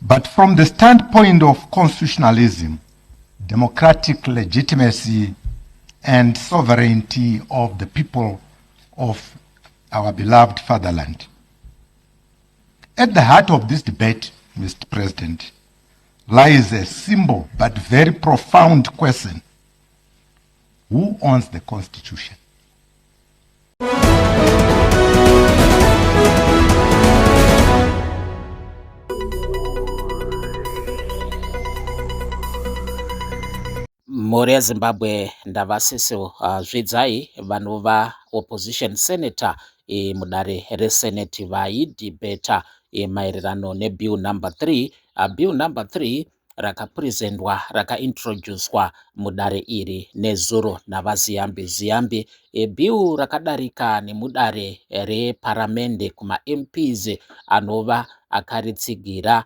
But from the standpoint of constitutionalism, democratic legitimacy, and sovereignty of the people of our beloved fatherland. At the heart of this debate, Mr. President, lies a simple but very profound question. Who owns the Constitution? Mhuri yeZimbabwe ndavasiso Zvidzai vanova opposition senator mudare reseneti vaidhibheta maererano nebill number 3. Bill number 3 rakaprezentwa rakaintroducwa mudare iri nezuro navaziyambi. Bill rakadarika nemudare reparamende kuma-MPs anova akaritsigira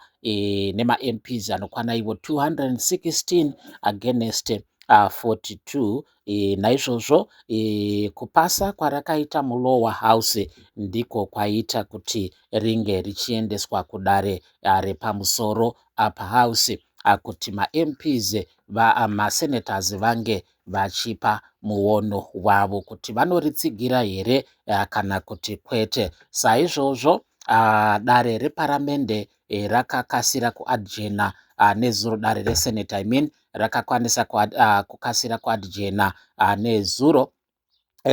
nema-MPs anokwana ivo 216 against 42. Naizvozvo kupasa kwarakaita mulower house ndiko kwaita kuti ringe richiendeswa kudare repamusoro upper house kuti ma-MPs masenators vange vachipa muono wavo kuti vanoritsigira here kana kuti kwete. Saizvozvo dare reparamende rakakasira kuadjena nezuro, dare resenate rakakwanisa kukasira kuadjena nezuro.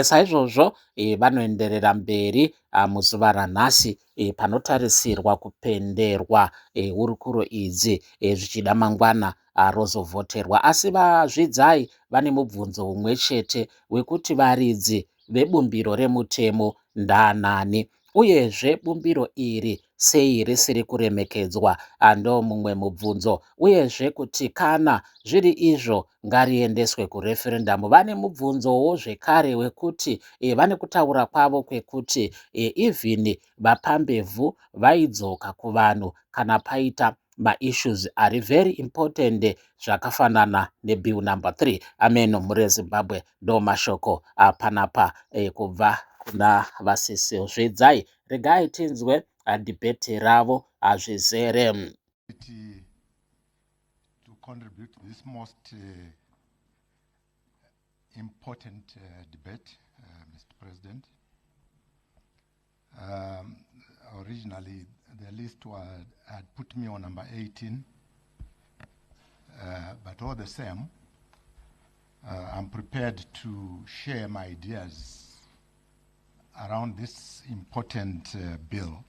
Saizvozvo vanoenderera mberi muzuva ranhasi panotarisirwa kupenderwa hurukuro idzi zvichida mangwana rozovhoterwa. Asi vaZvidzai vane mubvunzo mumwe chete wekuti varidzi vebumbiro remutemo ndaanani, uyezve bumbiro iri sei risiri kuremekedzwa? Ndo mumwe mubvunzo. Uyezve kuti kana zviri izvo ngariendeswe kureferendamu. Vane mubvunzowo zvekare wekuti vane kutaura kwavo kwekuti even vapambevhu vaidzoka kuvanhu kana paita maissues ari very important zvakafanana nebill number 3. Ameno mhuri yeZimbabwe, ndo mashoko panapa kubva kuna vasisi Zvidzai. Regai tinzwe debate ravo zvizere. To contribute to this most important debate, Mr. President. Originally, the list had put me on number 18, but all the same, I'm prepared to share my ideas around this important bill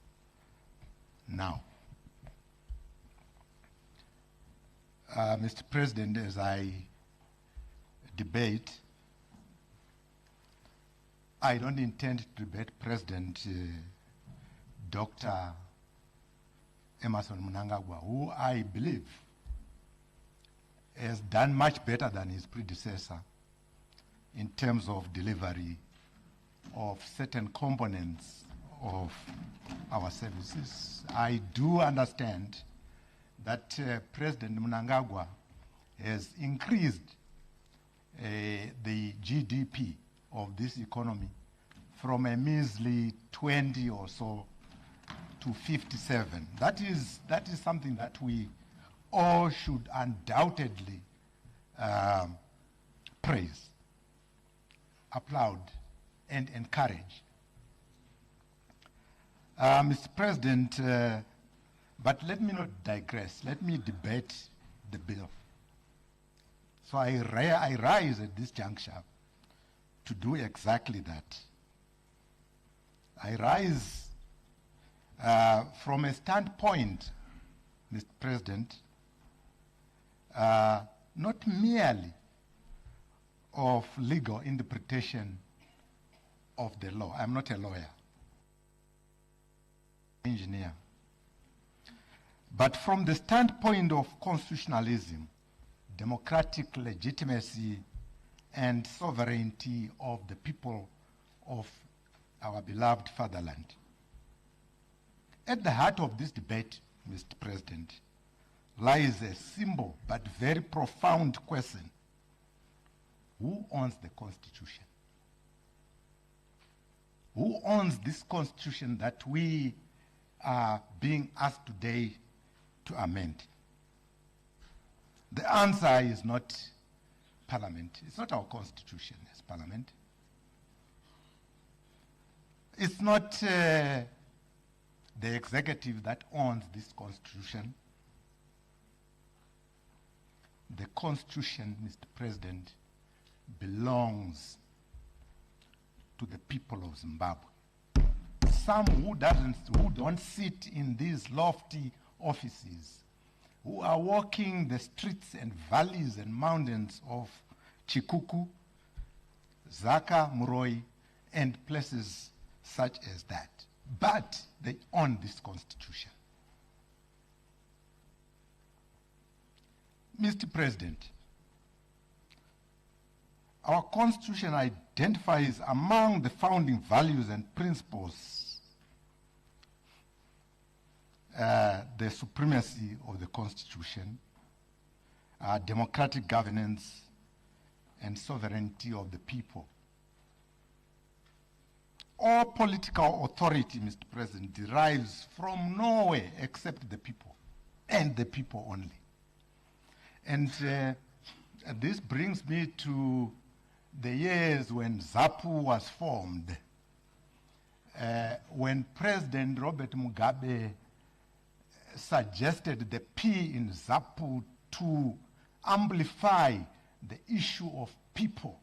now. Mr. President, as I debate, I don't intend to debate President Dr. Emmerson Mnangagwa, who I believe has done much better than his predecessor in terms of delivery of certain components of our services. I do understand that President Mnangagwa has increased the GDP of this economy from a measly 20 or so to 57. That is something that we all should undoubtedly praise, applaud, and encourage. Mr. President, but let me not digress. Let me debate the bill. So I rise at this juncture to do exactly that. I rise from a standpoint, Mr. President, not merely of legal interpretation of the law. I'm not a lawyer, engineer. But from the standpoint of constitutionalism, democratic legitimacy, and sovereignty of the people of our beloved fatherland. At the heart of this debate, Mr. President, lies a simple but very profound question. Who owns the Constitution? Who owns this Constitution that we are being asked today to amend. The answer is not Parliament. It's not our constitution as Parliament. It's not the executive that owns this constitution. The constitution, Mr. President, belongs to the people of Zimbabwe. Some who don't sit in these lofty offices, who are walking the streets and valleys and mountains of Chikuku, Zaka, Muroi, and places such as that. But they own this constitution. Mr. President, our constitution identifies among the founding values and principles the supremacy of the constitution, democratic governance, and sovereignty of the people. All political authority, Mr. President, derives from nowhere except the people, and the people only. And this brings me to the years when ZAPU was formed, when President Robert Mugabe suggested the P in ZAPU to amplify the issue of people.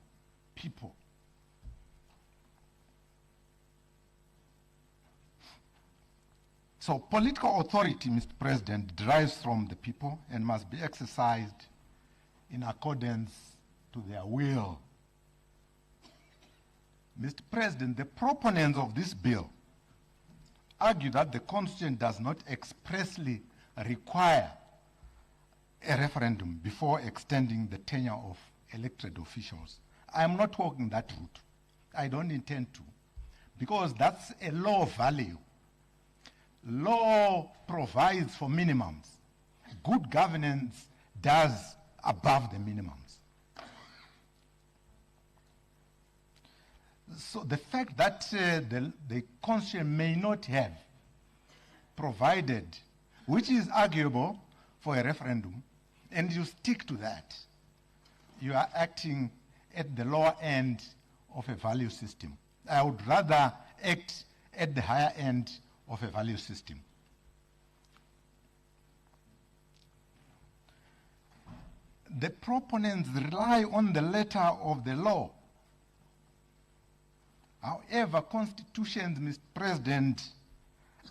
So political authority, Mr. President, derives from the people and must be exercised in accordance to their will. Mr. President, the proponents of this bill argue that the Constitution does not expressly require a referendum before extending the tenure of elected officials. I am not walking that route. I don't intend to, because that's a law value. Law provides for minimums. Good governance does above the minimums. So the fact that the Constitution may not have provided, which is arguable for a referendum, and you stick to that, you are acting at the lower end of a value system. I would rather act at the higher end of a value system. The proponents rely on the letter of the law. However, constitutions, Mr. President,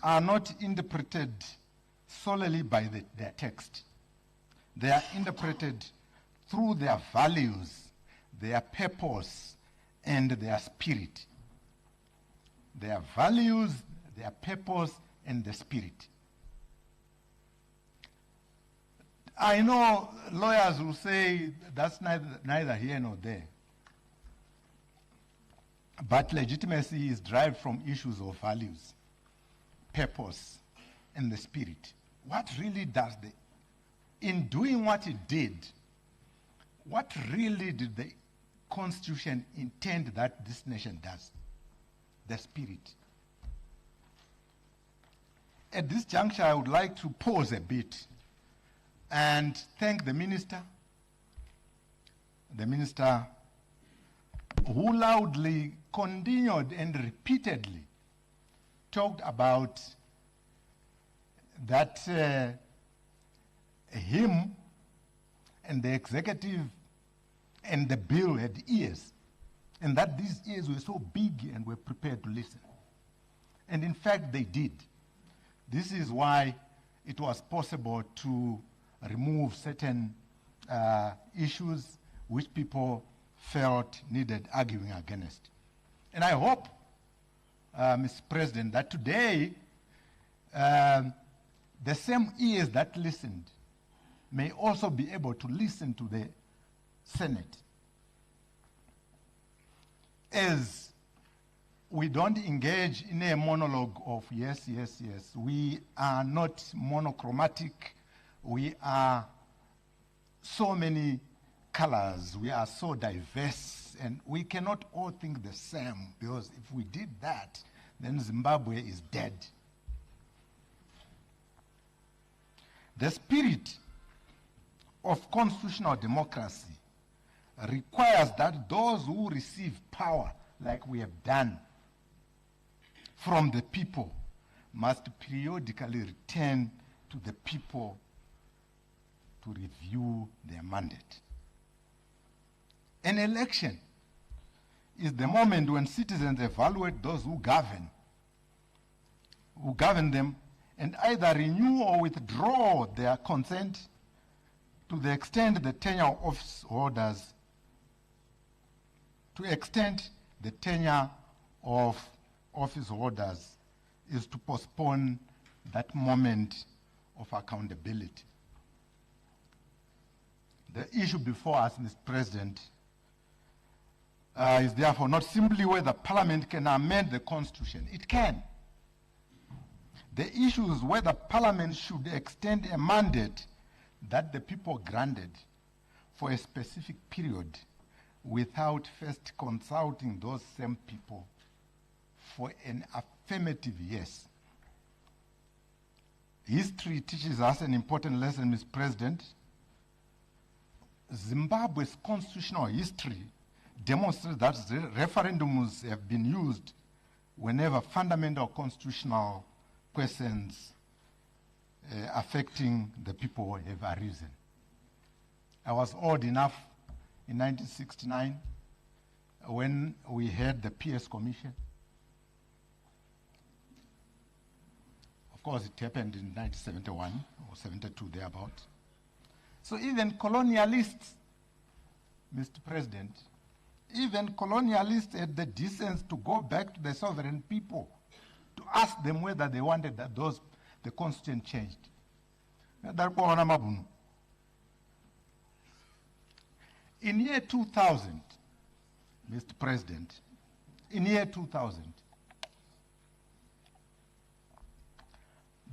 are not interpreted solely by their text. They are interpreted through their values, their purpose, and their spirit. Their values, their purpose, and the spirit. I know lawyers will say that's neither here nor there. But legitimacy is derived from issues of values, purpose, and the spirit. What really does in doing what it did, what really did the Constitution intend that this nation does? The spirit. At this juncture, I would like to pause a bit and thank the minister who loudly continued and repeatedly talked about that him and the executive and the bill had ears, and that these ears were so big and were prepared to listen. And in fact, they did. This is why it was possible to remove certain issues which people felt needed arguing against. And I hope, Mr. President, that today the same ears that listened may also be able to listen to the Senate. As we don't engage in a monologue of yes, yes, yes. We are not monochromatic. We are so many colors. We are so diverse, and we cannot all think the same, because if we did that, then Zimbabwe is dead. The spirit of constitutional democracy requires that those who receive power, like we have done, from the people, must periodically return to the people to review their mandate. An election is the moment when citizens evaluate those who govern them, and either renew or withdraw their consent. To the extent the tenure of office holders, to extend the tenure of office holders is to postpone that moment of accountability. The issue before us, Mr. President, is therefore not simply whether Parliament can amend the Constitution. It can. The issue is whether Parliament should extend a mandate that the people granted for a specific period without first consulting those same people for an affirmative yes. History teaches us an important lesson, Mr. President. Zimbabwe's constitutional history demonstrates that referendums have been used whenever fundamental constitutional questions affecting the people have arisen. I was old enough in 1969 when we had the PS Commission. Of course, it happened in 1971 or 72, thereabout. So even colonialists, Mr. President, even colonialists had the decency to go back to the sovereign people to ask them whether they wanted that the constitution changed. In year 2000, Mr. President, in year 2000,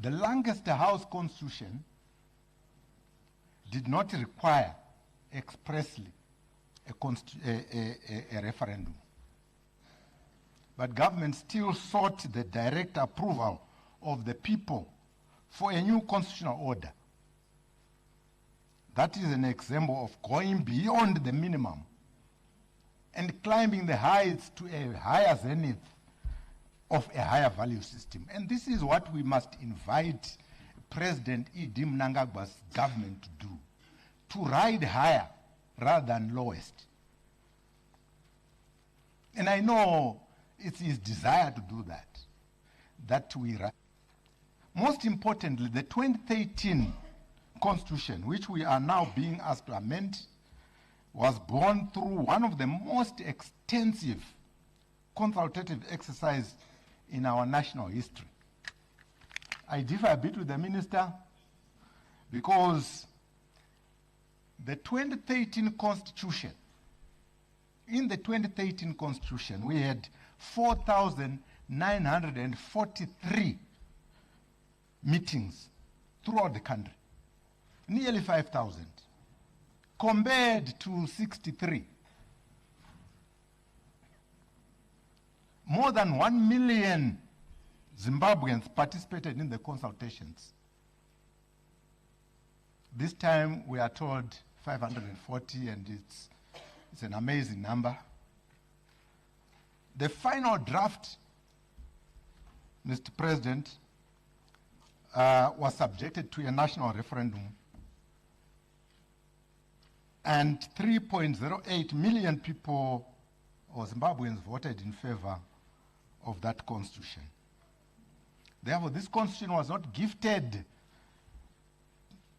the Lancaster House Constitution did not require expressly a referendum. But government still sought the direct approval of the people for a new constitutional order. That is an example of going beyond the minimum and climbing the heights to a higher zenith of a higher value system. And this is what we must invite President E.D. Mnangagwa's government to do, to ride higher rather than lowest. And I know it's his desire to do that we ride. Most importantly, the 2013 Constitution, which we are now being asked to amend, was born through one of the most extensive consultative exercises in our national history. I differ a bit with the minister because the 2013 Constitution, in the 2013 Constitution, we had 4,943 meetings throughout the country, nearly 5,000, compared to 63. More than 1 million Zimbabweans participated in the consultations. This time we are told 540, and it's an amazing number. The final draft, Mr. President, was subjected to a national referendum, and 3.08 million people or Zimbabweans voted in favor of that constitution. Therefore, this constitution was not gifted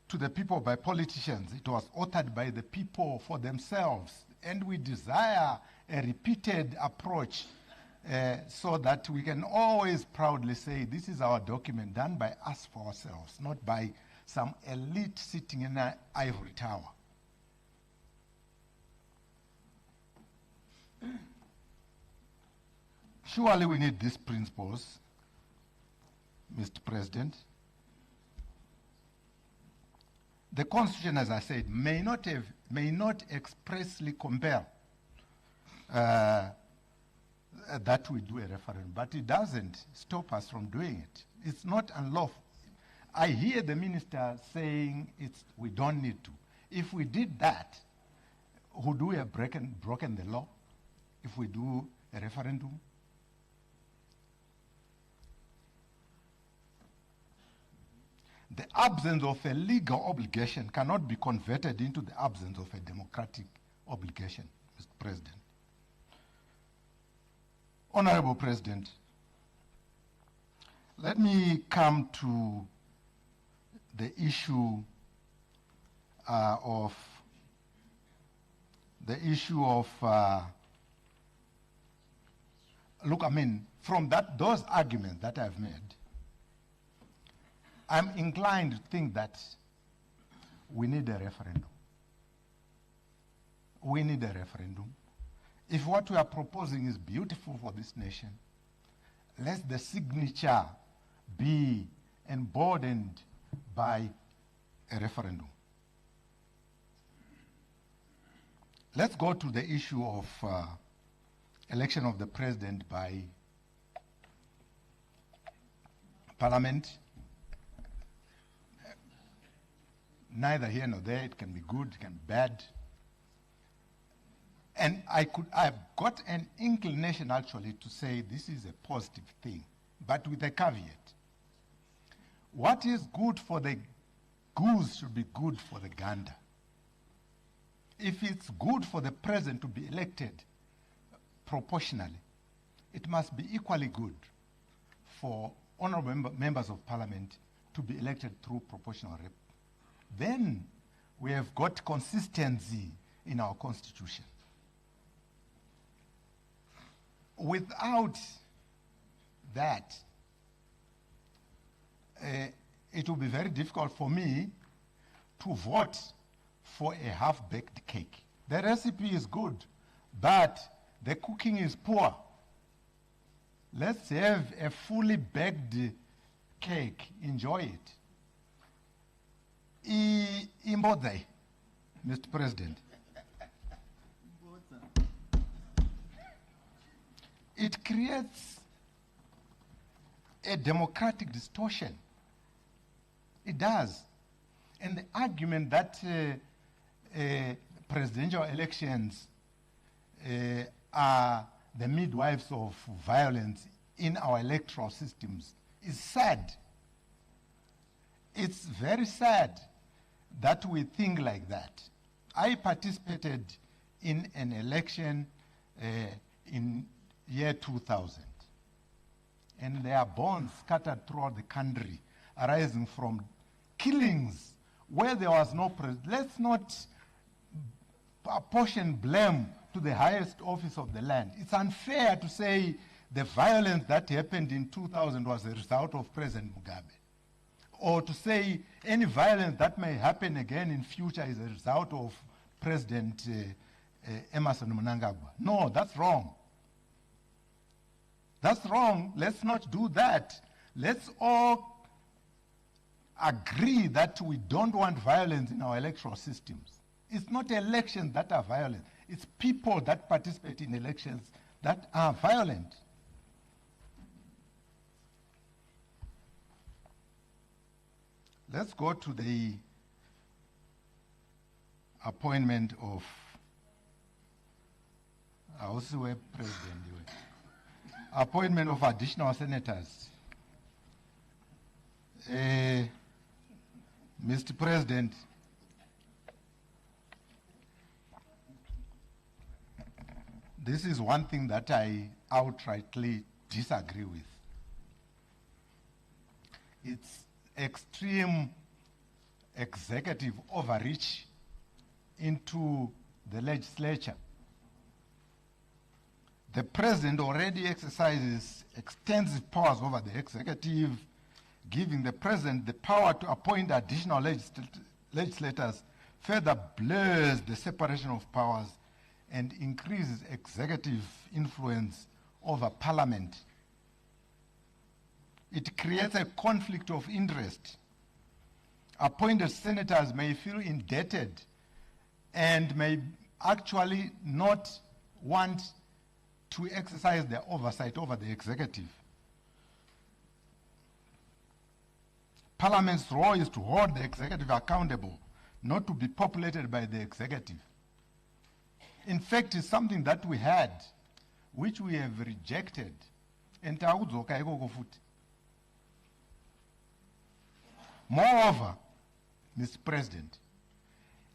to the people by politicians. It was authored by the people for themselves. And we desire a repeated approach so that we can always proudly say this is our document done by us for ourselves, not by some elite sitting in an ivory tower. Surely we need these principles, Mr. President. The Constitution, as I said, may not expressly compel that we do a referendum, but it doesn't stop us from doing it. It's not unlawful. I hear the minister saying we don't need to. If we did that, would we have broken the law if we do a referendum? The absence of a legal obligation cannot be converted into the absence of a democratic obligation, Mr. President. Honorable President, let me come to the issue look, I mean, from those arguments that I've made, I'm inclined to think that we need a referendum. We need a referendum. If what we are proposing is beautiful for this nation, let the signature be emboldened by a referendum. Let's go to the issue of election of the president by Parliament. Neither here nor there. It can be good, it can be bad. And I've got an inclination actually to say this is a positive thing, but with a caveat. What is good for the goose should be good for the gander. If it's good for the president to be elected proportionally, it must be equally good for honorable members of parliament to be elected through proportional rep. Then we have got consistency in our constitution. Without that, it will be very difficult for me to vote for a half-baked cake. The recipe is good, but the cooking is poor. Let's have a fully baked cake. Enjoy it. Zvidzai, Mr. President. It creates a democratic distortion. It does. And the argument that presidential elections are the midwives of violence in our electoral systems is sad. It's very sad that we think like that. I participated in an election in year 2000, and there are bones scattered throughout the country arising from killings where there was no president. Let's not apportion blame to the highest office of the land. It's unfair to say the violence that happened in 2000 was a result of President Mugabe, or to say any violence that may happen again in future is a result of President Emerson Mnangagwa. No, that's wrong. That's wrong. Let's not do that. Let's all agree that we don't want violence in our electoral systems. It's not elections that are violent. It's people that participate in elections that are violent. Let's go to the appointment of appointment of additional senators. Mr. President, this is one thing that I outrightly disagree with. It's extreme executive overreach into the legislature. The president already exercises extensive powers over the executive. Giving the president the power to appoint additional legislators further blurs the separation of powers and increases executive influence over parliament. It creates a conflict of interest. Appointed senators may feel indebted and may actually not want to exercise their oversight over the executive. Parliament's role is to hold the executive accountable, not to be populated by the executive. In fact, it's something that we had, which we have rejected. Moreover, Mr. President,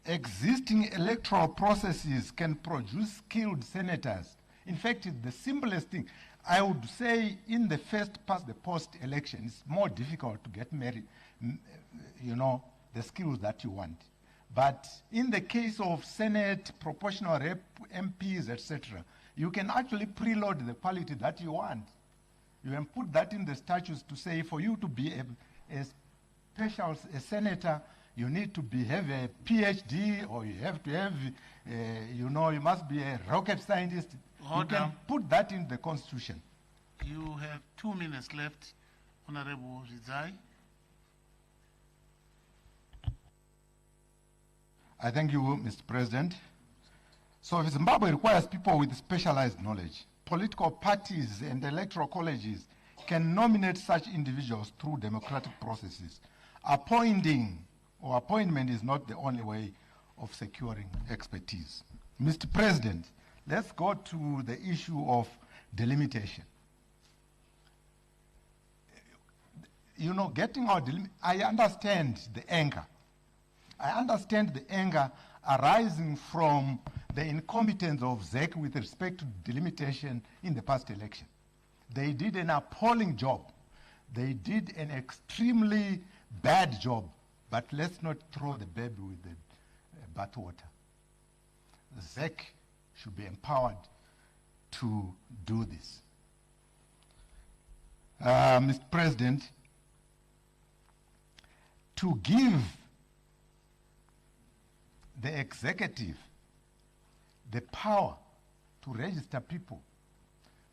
existing electoral processes can produce skilled senators. In fact, it's the simplest thing. I would say in the first past the post election, it's more difficult to get married, the skills that you want. But in the case of Senate, proportional rep, MPs, etc., you can actually preload the quality that you want. You can put that in the statutes to say for you to be a senator, you need to have a PhD, or you have to have, you must be a rocket scientist. You can put that in the Constitution. You have 2 minutes left, Honorable Zvidzai. I thank you, Mr. President. So if Zimbabwe requires people with specialized knowledge, political parties and electoral colleges can nominate such individuals through democratic processes. Appointment is not the only way of securing expertise. Mr. President, let's go to the issue of delimitation. I understand the anger. I understand the anger arising from the incompetence of ZEC with respect to delimitation in the past election. They did an appalling job. They did an extremely bad job, but let's not throw the baby with the bathwater. ZEC should be empowered to do this. Mr. President, to give the executive the power to register people,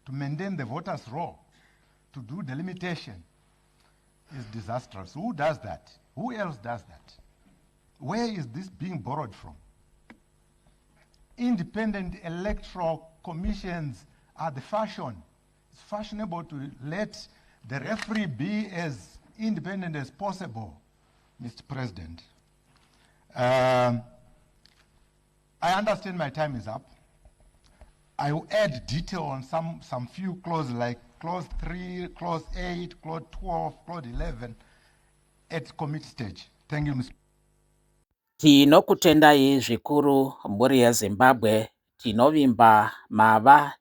to maintain the voters' roll, to do delimitation is disastrous. Who does that? Who else does that? Where is this being borrowed from? Independent electoral commissions are the fashion. It's fashionable to let the referee be as independent as possible, Mr. President. I understand my time is up. I will add detail on some few clauses like clause 3, clause 8, clause 12, clause 11 at committee stage. Thank you, Mr. Tinokutendai zvikuru mburi yeZimbabwe. Tinovimba mava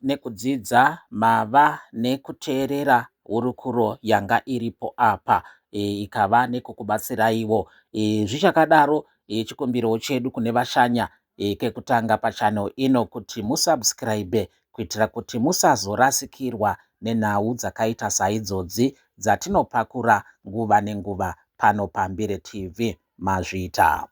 nekudzidza, mava nekuteerera hurukuro yanga iripo apa, ikava nekukubatsiraiwo. Zvichakadaro, chikumbiro chedu kune vashanya kekutanga pachannel ino kuti musubscribe kuitira kuti musazorasikirwa nenhau dzakaita saidzodzi dzatinopakura nguva nenguva pano paMbire TV. Mazvita.